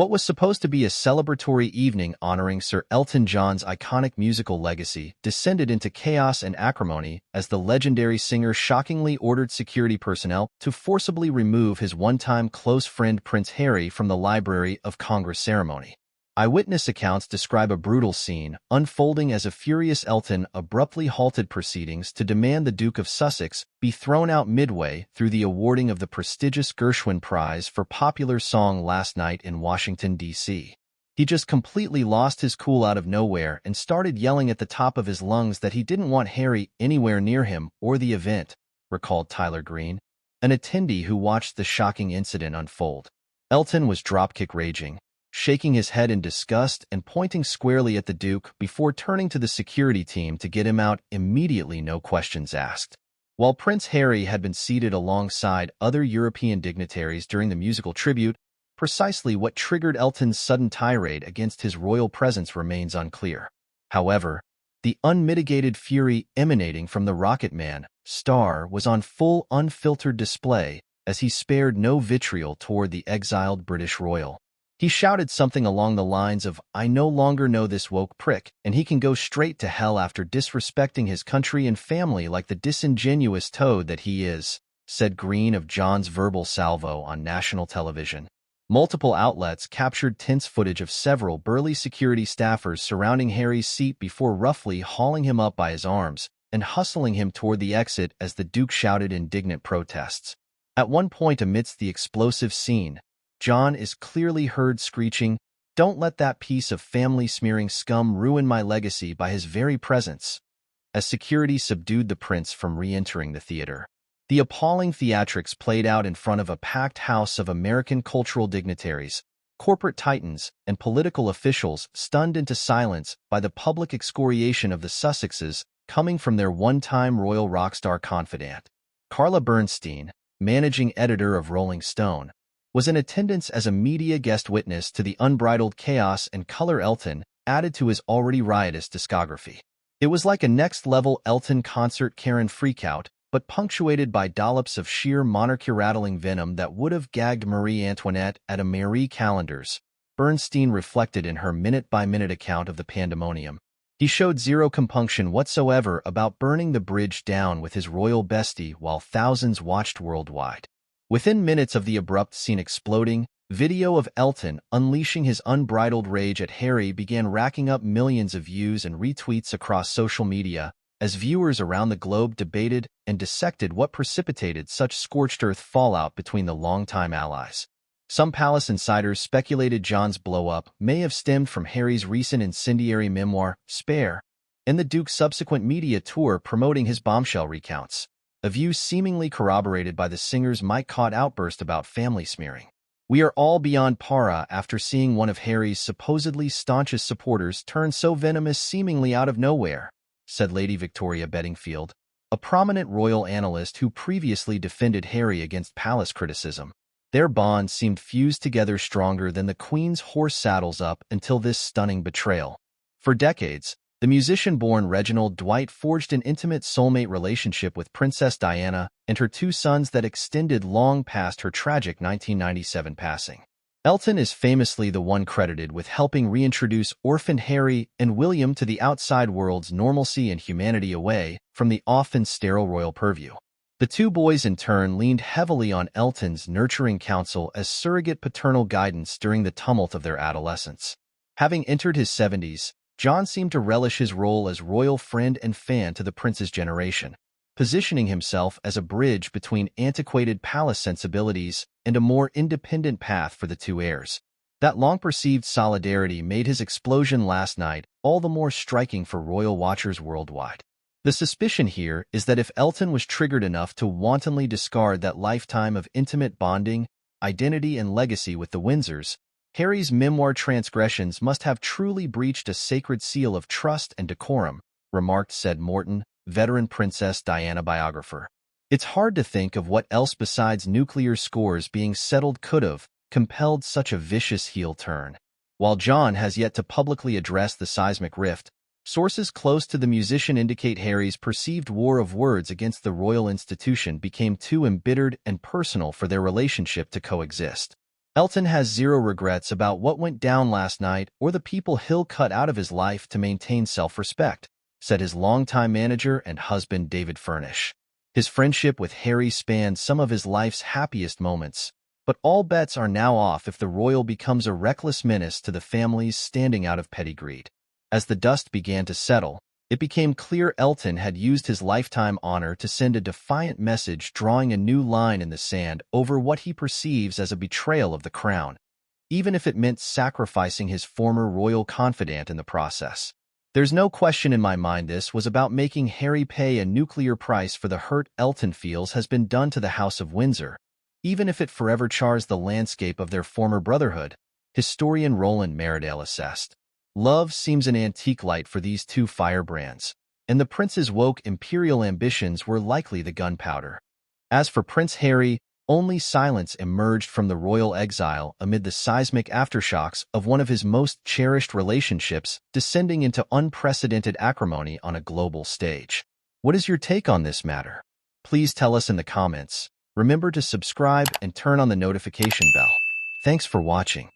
What was supposed to be a celebratory evening honoring Sir Elton John's iconic musical legacy descended into chaos and acrimony as the legendary singer shockingly ordered security personnel to forcibly remove his one-time close friend Prince Harry from the Library of Congress ceremony. Eyewitness accounts describe a brutal scene, unfolding as a furious Elton abruptly halted proceedings to demand the Duke of Sussex be thrown out midway through the awarding of the prestigious Gershwin Prize for Popular Song last night in Washington, D.C. He just completely lost his cool out of nowhere and started yelling at the top of his lungs that he didn't want Harry anywhere near him or the event, recalled Tyler Green, an attendee who watched the shocking incident unfold. Elton was dropkick raging, shaking his head in disgust and pointing squarely at the Duke before turning to the security team to get him out immediately, no questions asked. While Prince Harry had been seated alongside other European dignitaries during the musical tribute, precisely what triggered Elton's sudden tirade against his royal presence remains unclear. However, the unmitigated fury emanating from the Rocket Man star was on full unfiltered display as he spared no vitriol toward the exiled British royal. He shouted something along the lines of, "I no longer know this woke prick, and he can go straight to hell after disrespecting his country and family like the disingenuous toad that he is," said Green of John's verbal salvo on national television. Multiple outlets captured tense footage of several burly security staffers surrounding Harry's seat before roughly hauling him up by his arms and hustling him toward the exit as the Duke shouted indignant protests. At one point amidst the explosive scene, John is clearly heard screeching, "Don't let that piece of family-smearing scum ruin my legacy," by his very presence, as security subdued the prince from re-entering the theater. The appalling theatrics played out in front of a packed house of American cultural dignitaries, corporate titans, and political officials stunned into silence by the public excoriation of the Sussexes coming from their one-time royal rock star confidant. Carla Bernstein, managing editor of Rolling Stone, was in attendance as a media guest witness to the unbridled chaos and color Elton added to his already riotous discography. It was like a next-level Elton concert Karen freakout, but punctuated by dollops of sheer monarchy-rattling venom that would have gagged Marie Antoinette at a Marie Callender's, Bernstein reflected in her minute-by-minute account of the pandemonium. He showed zero compunction whatsoever about burning the bridge down with his royal bestie while thousands watched worldwide. Within minutes of the abrupt scene exploding, video of Elton unleashing his unbridled rage at Harry began racking up millions of views and retweets across social media as viewers around the globe debated and dissected what precipitated such scorched-earth fallout between the longtime allies. Some palace insiders speculated John's blow-up may have stemmed from Harry's recent incendiary memoir, Spare, and the Duke's subsequent media tour promoting his bombshell recounts, a view seemingly corroborated by the singer's mic-caught outburst about family smearing. "We are all beyond para after seeing one of Harry's supposedly staunchest supporters turn so venomous seemingly out of nowhere," said Lady Victoria Bedingfield, a prominent royal analyst who previously defended Harry against palace criticism. Their bond seemed fused together stronger than the Queen's horse saddles up until this stunning betrayal. For decades, the musician-born Reginald Dwight forged an intimate soulmate relationship with Princess Diana and her two sons that extended long past her tragic 1997 passing. Elton is famously the one credited with helping reintroduce orphaned Harry and William to the outside world's normalcy and humanity away from the often sterile royal purview. The two boys in turn leaned heavily on Elton's nurturing counsel as surrogate paternal guidance during the tumult of their adolescence. Having entered his 70s, John seemed to relish his role as royal friend and fan to the prince's generation, positioning himself as a bridge between antiquated palace sensibilities and a more independent path for the two heirs. That long-perceived solidarity made his explosion last night all the more striking for royal watchers worldwide. The suspicion here is that if Elton was triggered enough to wantonly discard that lifetime of intimate bonding, identity, and legacy with the Windsors, Harry's memoir transgressions must have truly breached a sacred seal of trust and decorum, remarked said Morton, veteran Princess Diana biographer. It's hard to think of what else besides nuclear scores being settled could have compelled such a vicious heel turn. While John has yet to publicly address the seismic rift, sources close to the musician indicate Harry's perceived war of words against the royal institution became too embittered and personal for their relationship to coexist. Elton has zero regrets about what went down last night or the people he'll cut out of his life to maintain self-respect, said his longtime manager and husband David Furnish. His friendship with Harry spanned some of his life's happiest moments, but all bets are now off if the royal becomes a reckless menace to the families standing out of petty greed. As the dust began to settle, it became clear Elton had used his lifetime honor to send a defiant message, drawing a new line in the sand over what he perceives as a betrayal of the crown, even if it meant sacrificing his former royal confidant in the process. There's no question in my mind this was about making Harry pay a nuclear price for the hurt Elton feels has been done to the House of Windsor, even if it forever chars the landscape of their former brotherhood, historian Roland Meredale assessed. Love seems an antique light for these two firebrands, and the prince's woke imperial ambitions were likely the gunpowder. As for Prince Harry, only silence emerged from the royal exile amid the seismic aftershocks of one of his most cherished relationships descending into unprecedented acrimony on a global stage. What is your take on this matter? Please tell us in the comments. Remember to subscribe and turn on the notification bell. Thanks for watching.